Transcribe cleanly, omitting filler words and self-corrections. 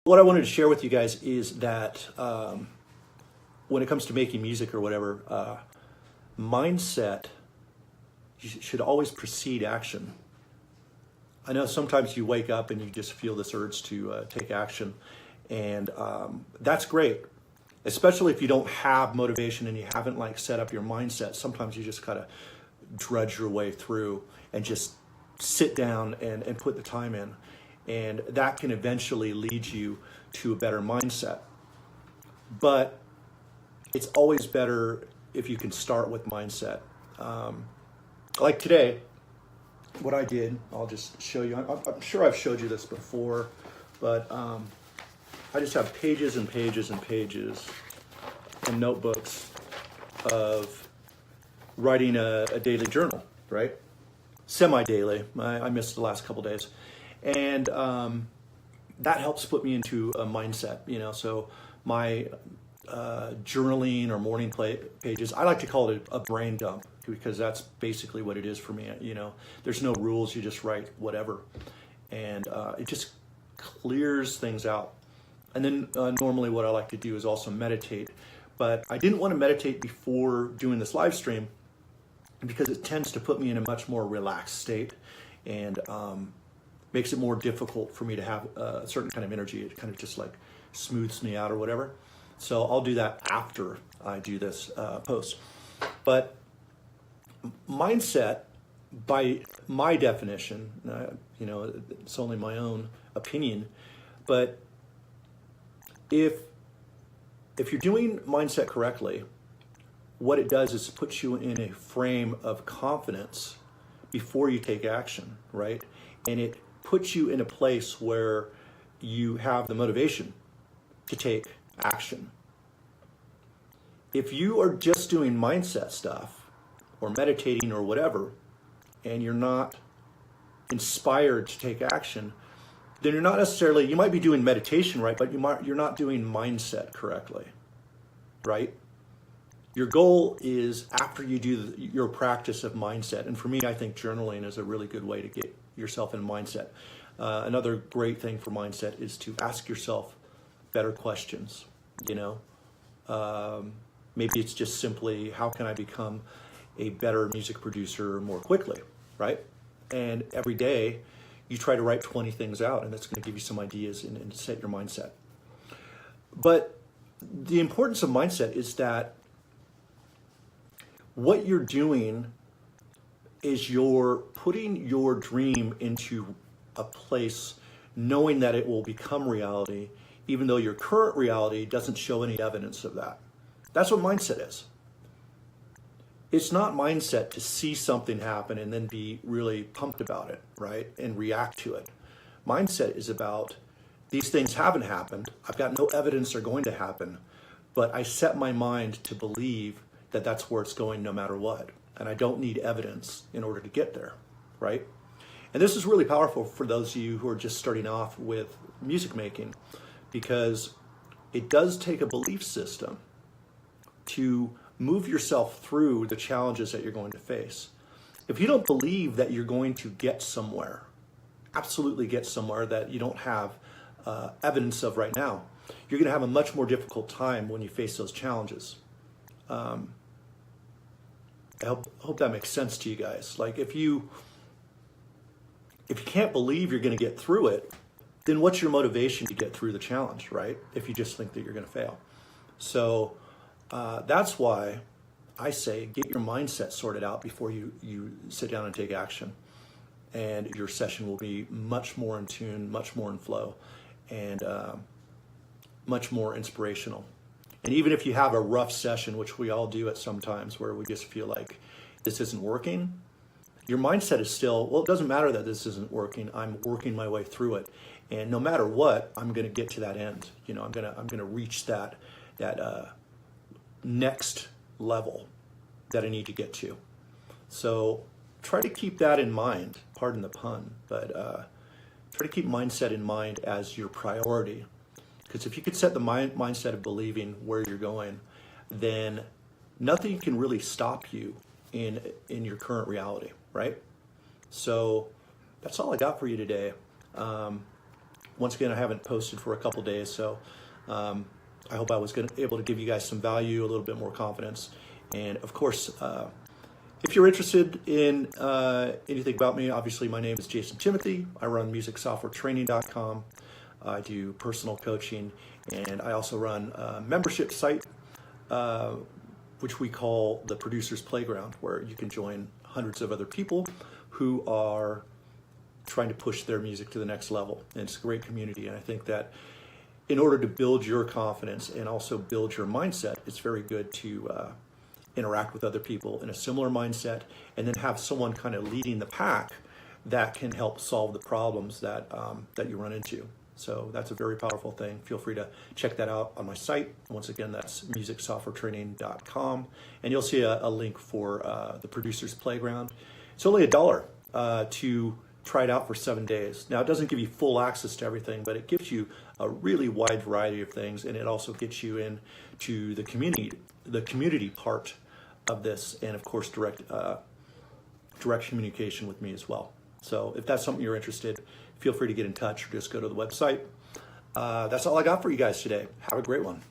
what I wanted to share with you guys is that when it comes to making music or whatever, mindset should always precede action. I know sometimes you wake up and you just feel this urge to take action, and that's great, especially if you don't have motivation and you haven't like set up your mindset. Sometimes you just gotta drudge your way through and just sit down and put the time in, and that can eventually lead you to a better mindset. But it's always better if you can start with mindset. Like today, what I did, I'll just show you. I'm sure I've showed you this before, but I just have pages and pages and pages and notebooks of writing a daily journal, right? Semi-daily. I missed the last couple days. And that helps put me into a mindset, so my journaling or morning pages, I like to call it a brain dump, because that's basically what it is for me. There's no rules, you just write whatever, and it just clears things out. And then normally what I like to do is also meditate, but I didn't want to meditate before doing this live stream because it tends to put me in a much more relaxed state, and makes it more difficult for me to have a certain kind of energy. It kind of just like smooths me out or whatever. So I'll do that after I do this post. But mindset, by my definition, it's only my own opinion, but if you're doing mindset correctly, what it does is it puts you in a frame of confidence before you take action, right? And it puts you in a place where you have the motivation to take action. If you are just doing mindset stuff or meditating or whatever, and you're not inspired to take action, then you're not necessarily, you might be doing meditation right, but you're not doing mindset correctly, right? Your goal is, after you do your practice of mindset, and for me, I think journaling is a really good way to get yourself in mindset. Another great thing for mindset is to ask yourself better questions. Maybe it's just simply, how can I become a better music producer more quickly, right? And every day you try to write 20 things out, and that's going to give you some ideas and set your mindset. But the importance of mindset is that what you're doing is you're putting your dream into a place knowing that it will become reality, even though your current reality doesn't show any evidence of that. That's what mindset is. It's not mindset to see something happen and then be really pumped about it, right? And react to it. Mindset is about, these things haven't happened. I've got no evidence they're going to happen, but I set my mind to believe that that's where it's going no matter what. And I don't need evidence in order to get there, right? And this is really powerful for those of you who are just starting off with music making, because it does take a belief system to move yourself through the challenges that you're going to face. If you don't believe that you're going to get somewhere, absolutely get somewhere that you don't have evidence of right now, you're going to have a much more difficult time when you face those challenges. I hope that makes sense to you guys. Like, if you can't believe you're going to get through it, then what's your motivation to get through the challenge, right? If you just think that you're going to fail. So that's why I say get your mindset sorted out before you sit down and take action. And your session will be much more in tune, much more in flow, and much more inspirational. And even if you have a rough session, which we all do at some times, where we just feel like this isn't working, your mindset is still, well, it doesn't matter that this isn't working. I'm working my way through it. And no matter what, I'm going to get to that end. I'm going to reach that next level that I need to get to. So try to keep that in mind, pardon the pun, but try to keep mindset in mind as your priority. Because if you could set the mindset of believing where you're going, then nothing can really stop you in your current reality, right? So that's all I got for you today. once again, I haven't posted for a couple days, so I hope I was able to give you guys some value, a little bit more confidence. And of course, if you're interested in anything about me, obviously my name is Jason Timothy. I run musicsoftwaretraining.com. I do personal coaching, and I also run a membership site, which we call the Producer's Playground, where you can join hundreds of other people who are trying to push their music to the next level. And it's a great community, and I think that in order to build your confidence and also build your mindset, it's very good to interact with other people in a similar mindset, and then have someone kind of leading the pack that can help solve the problems that that you run into. So that's a very powerful thing. Feel free to check that out on my site. Once again, that's musicsoftwaretraining.com, and you'll see a link for the Producer's Playground. It's only $1 to try it out for 7 days. Now, it doesn't give you full access to everything, but it gives you a really wide variety of things, and it also gets you into the community part of this, and of course, direct communication with me as well. So if that's something you're interested, feel free to get in touch or just go to the website. That's all I got for you guys today. Have a great one.